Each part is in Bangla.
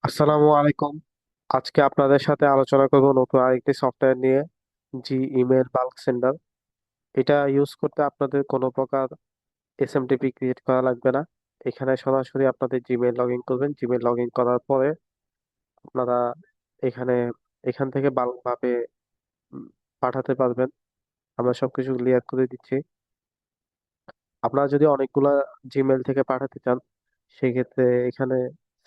আসসালামু আলাইকুম। আজকে আপনাদের সাথে আলোচনা করব নতুন আরেকটি সফটওয়্যার নিয়ে, জি ইমেল বাল্ক সেন্ডার। এটা ইউজ করতে আপনাদের কোনো প্রকার এসএমটিপি ক্রিয়েট করা লাগবে না। এখানে সরাসরি আপনাদের জিমেইল লগ ইন করবেন। জিমেইল লগ ইন করার পরে আপনারা এখানে এখান থেকে বাল্ক ভাবে উম, পাঠাতে পারবেন। আমরা সবকিছু ক্লিয়ার করে দিচ্ছি। আপনারা যদি অনেকগুলা জিমেইল থেকে পাঠাতে চান, সেক্ষেত্রে এখানে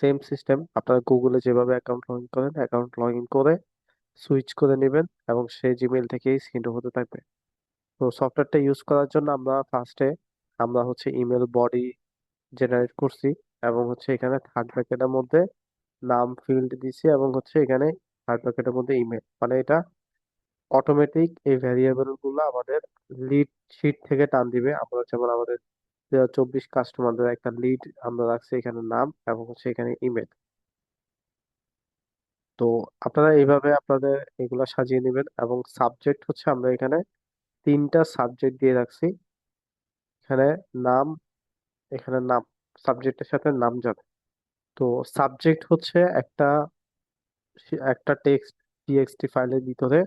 সেম সিস্টেম, আপনারা গুগলে যেভাবে অ্যাকাউন্ট লগ ইন করেন অ্যাকাউন্ট লগ ইন করে সুইচ করে নেবেন এবং সেই জিমেইল থেকেই সিন্ড হতে থাকবে। তো সফটওয়্যারটা ইউজ করার জন্য আমরা ইমেল বডি জেনারেট করছি এবং এখানে থার্ড ব্র্যাকেটের মধ্যে নাম ফিল্ড দিছি এবং এখানে থার্ড ব্র্যাকেটের মধ্যে ইমেল, মানে এটা অটোমেটিক এই ভ্যারিয়েবল গুলো আমাদের লিড শিট থেকে টান দিবে। আমরা যেমন আমাদের 2024 কাস্টমারদের একটা লিড আমরা রাখছি, এখানে নাম এবং এখানে ইমেল। তো আপনারা এইভাবে আপনাদের এগুলা সাজিয়ে নেবেন এবং সাবজেক্ট আমরা এখানে তিনটা সাবজেক্ট দিয়ে রাখছি। এখানে নাম, এখানে নাম, সাবজেক্টের সাথে নাম যাবে। তো সাবজেক্ট একটা টেক্সট টিএক্সটি ফাইলের ভিতরে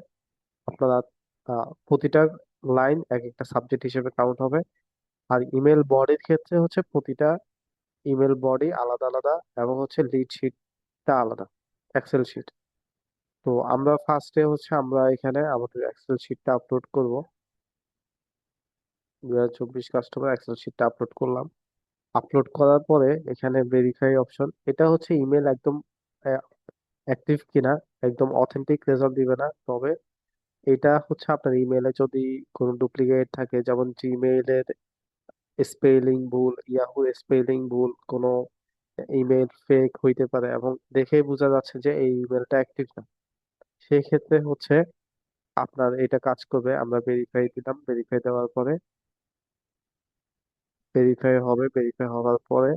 আপনারা প্রতিটা লাইন এক একটা সাবজেক্ট হিসেবে কাউন্ট হবে। আর ইমেল বডির ক্ষেত্রে প্রতিটা ইমেল বডি আলাদা আলাদা এবং লিড শিটটা আলাদা, এক্সেল শিট। তো আমরা ফার্স্টে আমরা এখানে আমাদের এক্সেল শিটটা আপলোড করব। 2024 কাস্টমার এক্সেল শিটটা আপলোড করলাম। আপলোড করার পরে এখানে ভেরিফাই অপশন, এটা ইমেল একদম অ্যাক্টিভ কিনা, একদম অথেন্টিক রেজাল্ট দিবে না। তবে এটা আপনার ইমেলে যদি কোনো ডুপ্লিকেট থাকে, যেমন জিমেইলের স্পেলিং ভুল, ইয়াহু স্পেলিং ভুল, কোনো ইমেল ফেক হইতে পারে এবং দেখেই বোঝা যাচ্ছে যে এই ইমেলটা অ্যাক্টিভ না, সেই ক্ষেত্রে আপনার এটা কাজ করবে। আমরা ভেরিফাই দিলাম, ভেরিফাই দেওয়ার পরে ভেরিফাই হওয়ার পরে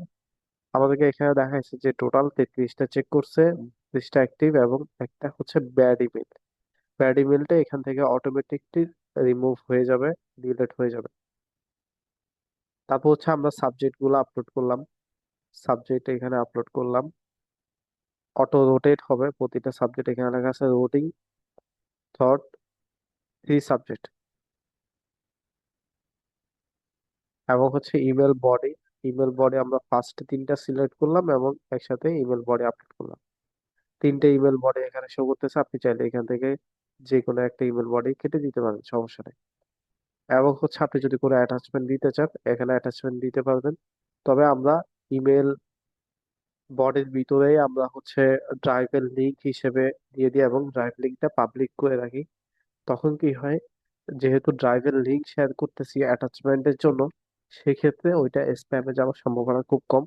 আমাদেরকে এখানে দেখাচ্ছে যে টোটাল 33টা চেক করছে, 30টা অ্যাক্টিভ এবং একটা ব্যাড ইমেল। ব্যাড ইমেলটা এখান থেকে অটোমেটিকলি রিমুভ হয়ে যাবে, ডিলিট হয়ে যাবে। তারপর আমরা সাবজেক্ট গুলো আপলোড করলাম। সাবজেক্ট এখানে আপলোড করলাম, অটো রোটেট হবে প্রতিটা সাবজেক্ট। এখানে লেখা আছে রোটিং থট 3 সাবজেক্ট এবং ইমেল বডি। ইমেল বডি আমরা ফার্স্ট তিনটা সিলেক্ট করলাম এবং একসাথে ইমেল বডি আপলোড করলাম। তিনটে ইমেল বডি এখানে শো করতেছে, আপনি চাইলে এখান থেকে যে কোনো একটা ইমেল বডি কেটে দিতে পারেন, সমস্যা নেই। এবং আপনি যদি কোনো অ্যাটাচমেন্ট দিতে চান এখানে অ্যাটাচমেন্ট দিতে পারবেন। তবে আমরা ইমেল বডির ভিতরেই আমরা ড্রাইভের লিংক হিসেবে দিয়ে দিই এবং ড্রাইভ লিংকটা পাবলিক করে রাখি। তখন কি হয়, যেহেতু ড্রাইভের লিংক শেয়ার করতেছি অ্যাটাচমেন্টের জন্য, সেক্ষেত্রে ওইটা স্প্যামে যাওয়ার সম্ভাবনা খুব কম।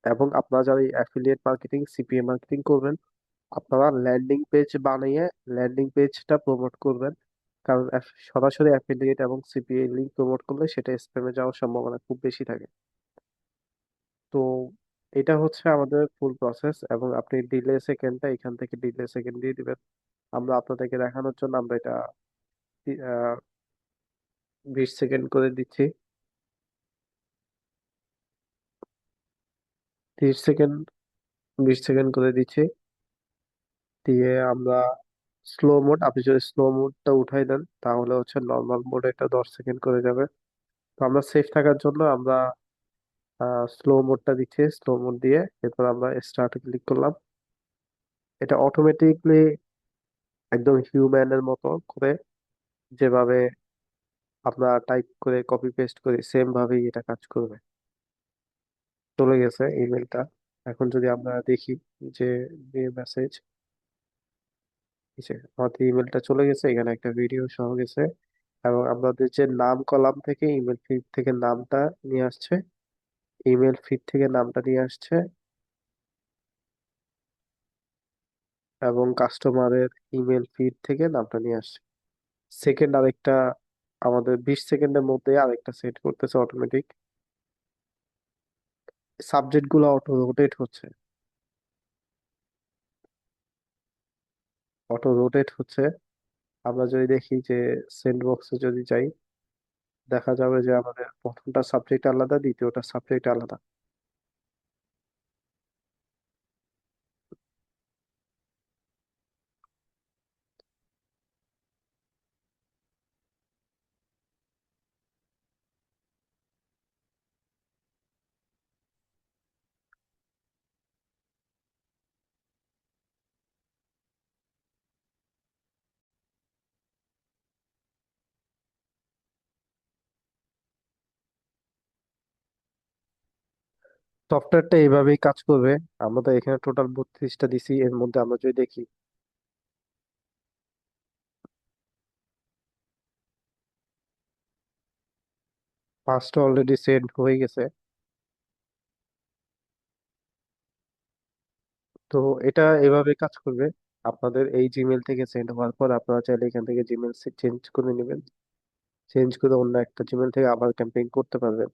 এবং আপনারা যারা অ্যাফিলিয়েট মার্কেটিং, সিপিএ মার্কেটিং করবেন, আপনারা ল্যান্ডিং পেজ বানিয়ে ল্যান্ডিং পেজটা প্রমোট করবেন। কারণ সরাসরি অ্যাফিলিয়েট এবং সিপিএ লিংক প্রমোট করলে সেটা স্প্যামে যাওয়ার সম্ভাবনা খুব বেশি থাকে। তো এটা আমাদের ফুল প্রসেস এবং আপনি ডিলে সেকেন্ডটা এখান থেকে ডিলে সেকেন্ড দিয়ে দিবেন। আমরা আপনাদেরকে দেখানোর জন্য আমরা এটা 20 সেকেন্ড করে দিচ্ছি। 30 সেকেন্ড, 20 সেকেন্ড করে দিচ্ছি। দিয়ে আমরা স্লো মোড, আপনি যদি স্লো মোডটা উঠাই দেন তাহলে নর্মাল মোডে এটা 10 সেকেন্ড করে যাবে। তো আমরা সেফ থাকার জন্য আমরা স্লো মোডটা দিচ্ছি। স্লো মোড দিয়ে এরপর আমরা স্টার্টে ক্লিক করলাম। এটা অটোমেটিকলি একদম হিউম্যানের মতো করে, যেভাবে আমরা টাইপ করে কপি পেস্ট করি সেম ভাবেই এটা কাজ করবে। চলে গেছে ইমেলটা। এখন যদি আমরা দেখি যে মেসেজ, আমাদের ইমেলটা চলে গেছে, এখানে একটা ভিডিও সহ গেছে এবং আমাদের যে নাম কলাম থেকে ইমেল ফিড থেকে নামটা নিয়ে আসছে, ইমেল ফিড থেকে নামটা নিয়ে আসছে এবং কাস্টমারের ইমেল ফিড থেকে নামটা নিয়ে আসছে। সেকেন্ড আরেকটা, আমাদের 20 সেকেন্ডের মধ্যে আরেকটা সেট করতেছে অটোমেটিক। সাবজেক্ট গুলো অটো রোটেট হচ্ছে, অটো রোটেট হচ্ছে। আমরা যদি দেখি যে সেন্ড বক্সে যদি যাই, দেখা যাবে যে আমাদের প্রথমটা সাবজেক্ট আলাদা, দ্বিতীয়টা সাবজেক্ট আলাদা। সফটওয়্যারটা এইভাবেই কাজ করবে। আমাদের এখানে টোটাল 32টা দিছি, এর মধ্যে আমরা যদি দেখি, পাঁচটা অলরেডি সেন্ড হয়ে গেছে। তো এটা এভাবে কাজ করবে। আপনাদের এই জিমেল থেকে সেন্ড হওয়ার পর আপনারা চাইলে এখান থেকে জিমেল চেঞ্জ করে নেবেন, চেঞ্জ করে অন্য একটা জিমেল থেকে আবার ক্যাম্পেইন করতে পারবেন।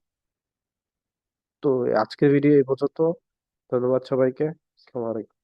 তো আজকের ভিডিও এই পর্যন্ত। ধন্যবাদ সবাইকে। আসসালামু আলাইকুম।